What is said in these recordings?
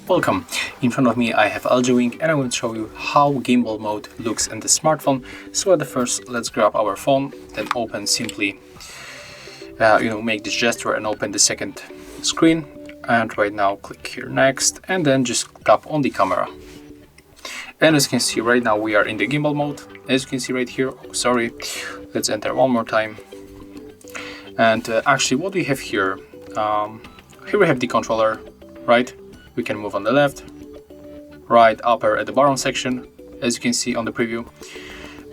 Welcome. In front of me I have LG and I will show you how gimbal mode looks in the smartphone. So at the first, let's grab our phone, then open simply, make this gesture and open the second screen. And right now click here next and then just tap on the camera. And as you can see right now we are in the gimbal mode. As you can see right here, let's enter one more time. And actually what we have here, here we have the controller, right? We can move on the left, right, upper at the bottom section, as you can see on the preview.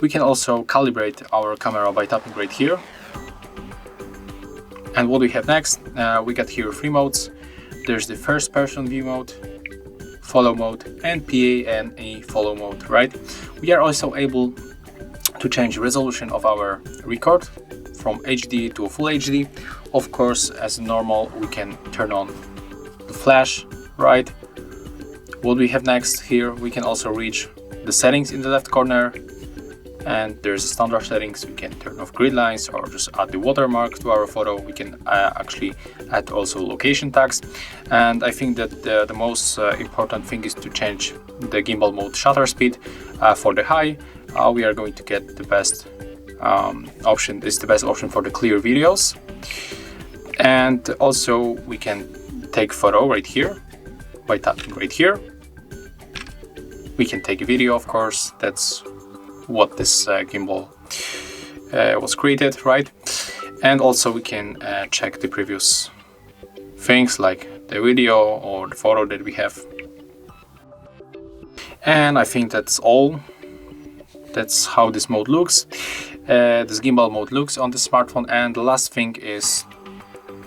We can also calibrate our camera by tapping right here. And what we have next, we got here 3 modes. There's the first person view mode, follow mode, and PA and a follow mode, right? We are also able to change the resolution of our record from HD to full HD. Of course, as normal, we can turn on the flash, right? What we have next here, we can also reach the settings in the left corner, and there's standard settings. We can turn off grid lines or just add the watermark to our photo. We can actually add also location tags, and I think that the most important thing is to change the gimbal mode shutter speed. For the high, we are going to get the best option. This is the best option for the clear videos, and also we can take photo right here by tapping right here. We can take a video, of course. That's what this gimbal was created, right? And also we can check the previous things like the video or the photo that we have. And I think that's all. That's how this mode looks. This gimbal mode looks on the smartphone. And the last thing is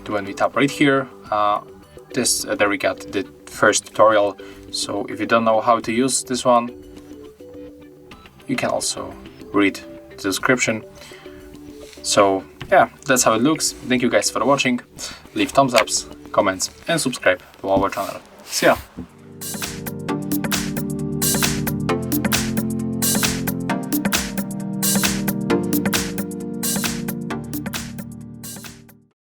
when we tap right here, there we got the first tutorial. So if you don't know how to use this one, you can also read the description. So yeah, that's how it looks. Thank you guys for watching. Leave thumbs ups, comments and subscribe to our channel. See ya!